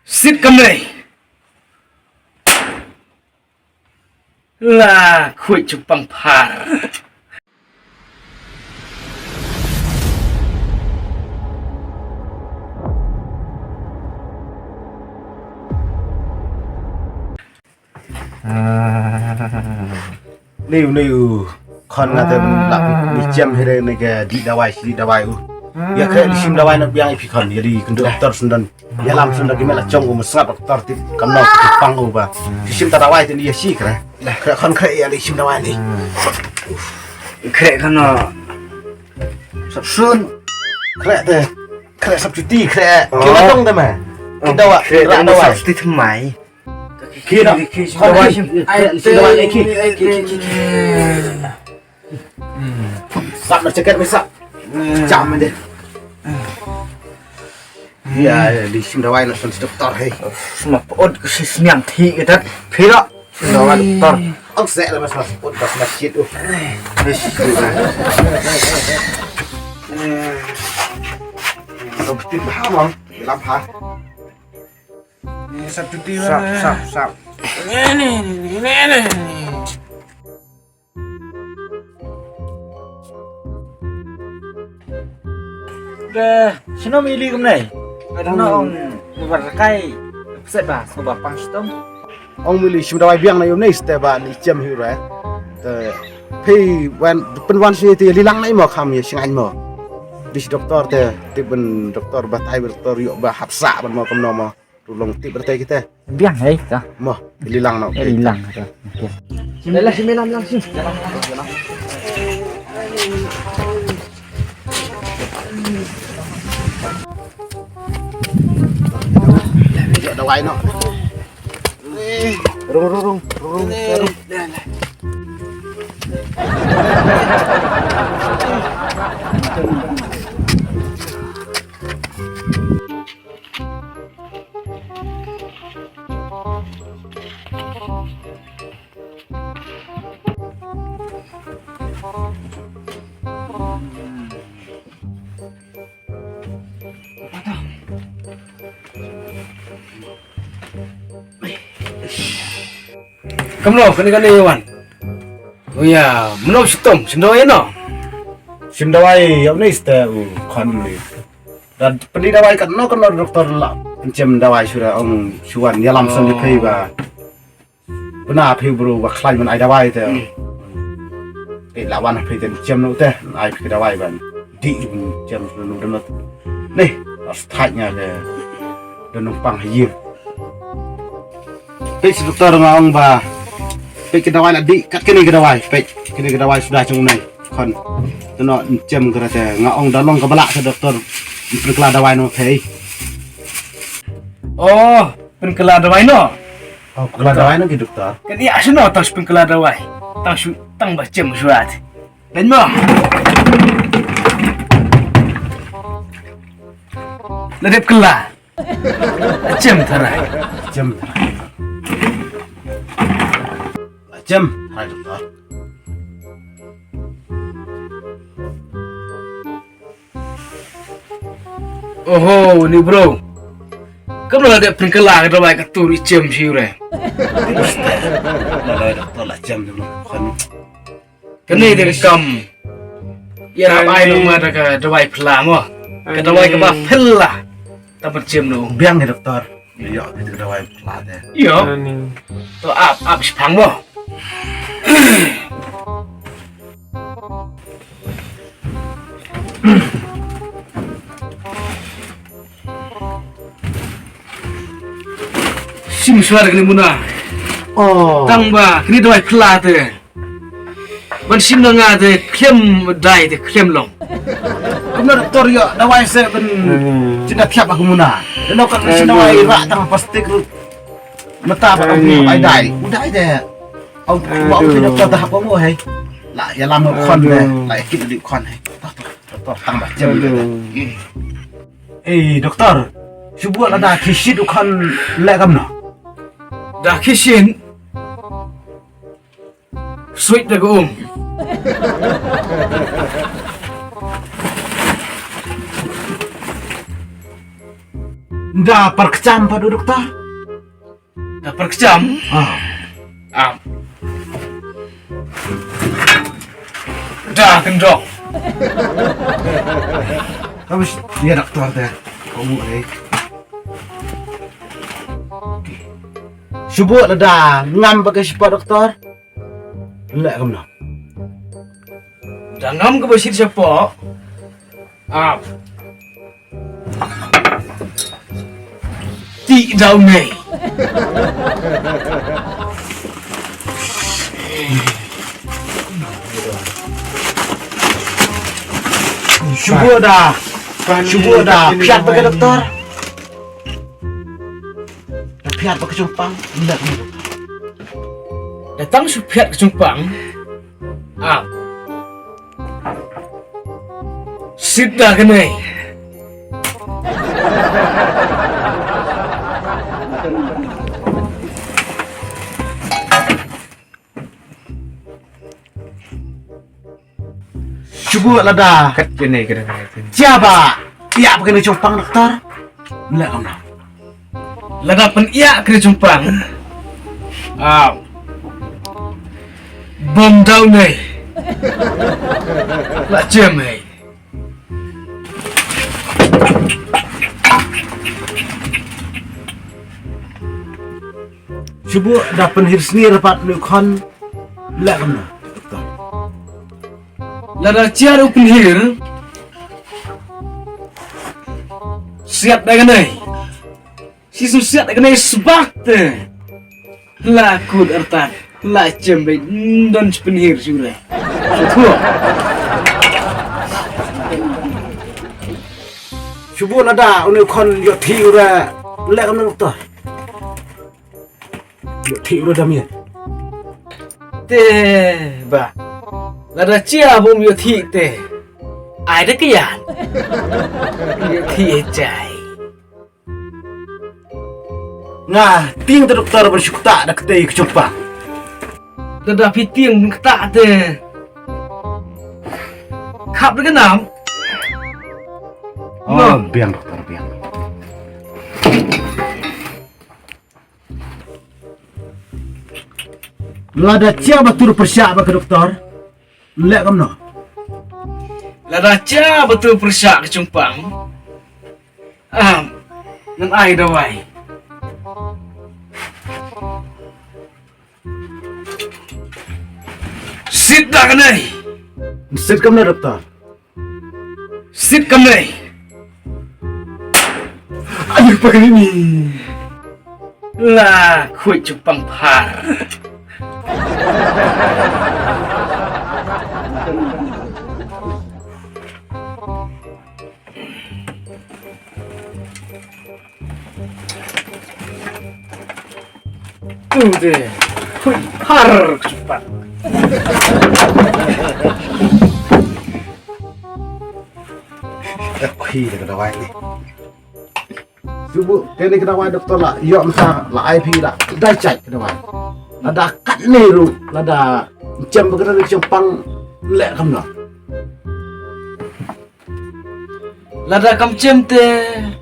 Xích cầm này là khuy chụp bằng phà. Niu kon ngata nak ni jam here nega di dawai ya ke di sim dawai nak biang ipi kon jadi ke dokter sundan ya lam sundan gimana cong mesra dokter tip kamno pang uba di sim dawai tu dia si kra kon kre ya di sim dawai ni Kệ con nó sab sun kre sab cuti kre kira tong ta ma dawa ra dawai tí thầm mày kia đó kon dawai sim dawai ni ki sab nak ceket besar jam dia ya di sim dawai nak sun dokter hey mà ôn cái miệng thị cái đất phía đó đó là doctor ông sẽ là mas put pas masjid ông tin phá không làm phá sắp cuti sắp xin nó mi ly cái này nó ông vật cây sẽ bà số bà pang stom ông milih sim dawai biang na yom ni ste ba ni jam hi ra te phi wan pen wan si ti lilang nai mo kham ye sing an mo di doktor te ti ben doktor ba tai doktor yo ba hapsa ban mo kam no mo tulong ti bertai kita biang ấy cả mo lilang no hilang rồi đây là xin làm xin dawai no rung Kamu kini kan Iwan. Oh ya, menurut sim dawai no. sim dawai yom ni ste kon ni dan pendi dawai kan no doktor la pencem dawai sudah ông chuan ya lam sam di phi ba bena phi bro ba khlai man ai dawai te e la wan phi ten cem no te ai phi dawai ban di cem no no ni astanya ke dan numpang hiu pe si doktor ngong ba pe ke dawai la di kat kini ke dawai pe kini ke dawai sudah chung nai kon nó châm cái này ngã ông đã long cái bala cho doktor perkela dawai no thei Oh, pengkela dawai no. oh perkela dawai no ki doktor Kan iya sih no tas pengkela dawai. Tang bacem surat. Dan mo. Ladep kela. Bacem tarai. châm châm hai doktor Oh, ni bro. Kamu ada pengkela dawai katur icem sih re. là doktor là châm dulu kan Kan ni dari kam. Ya apa yang mau ada ke dawai pelang mo. Ke dawai ke bah pelah. Tak bercem no. biang ya doktor ya itu dawai pelat ya Yo. To ap sepang mo. Sim suara kini muna. oh Tang ba kini dawai pelah tu. Ban sim dengar tu klem dai tu klem long. kamu doktor ya dawai saya ben cina tiap aku muna dan kan si dawai rak tang pasti ku mata ba aku ai dai udah deh ông bảo thì doktor tahap kamu hai lại ya làm một con này lại kịp được con này doktor tăng bạc châm doktor sebuah ada kisi dukan legam no Dah kisin. Sweet dah go. Nda perkecam pada doktor. Dah perkejam. Dah kendok. Habis dia doktor teh. Kamu Subuh lada ngam pakai siapa doktor? Lek kamu. Dah ngam ke besit siapa? Ti daun ni. Subuh dah. Piat pakai doktor. Piat pakai cumpang. Lek kamu. Datang supiat ke Cumpang. Sit dah kena. Subuh lada. Kat kena kena. Siapa? Piat pakai cumpang doktor. Lek kamu. Lada pen iya kena Cumpang. Bom daun ni. Lah jam ni. Subuh dah penhir seni rapat lukon. Lek kamu. Doktor. Lada ciar penhir. Siap dah kena. Sisu siap dah kena sebak tu. Lakut ertak. Lah jam baik. Dan penhir sudah. Betul. Subuh lada lukon yo thi ura. Lek kamu doktor. Yo thi ura damia. Teh, ba. Lada cia bom yo thi teh. Ai dah kian. Yo thi cai. Nah, ting doktor bersyukur tak ada kedai kecumpang. Lada piting ketak teh. Kap dengan nam. Oh, biang doktor, biang. Lada cia betul persyak ke doktor. Lek kamu. Lada cia betul persyak ke Cumpang. Nan ai dah wai. Sit dah kena. Sit kamu doktor. Sit kena. Aduh pakai ini. Lah, kuit Cumpang par. Tu deh. Kuit par Cumpang. Khi dah kena wai ni. Subuh, kena kena wai doktor lah. Yo masa lah IP lah. Dah cek kena wai. Lada kat ni ru. Lada jam berkena kecumpang. Lek kamu. Lada kam cem teh.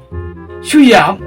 Suyam.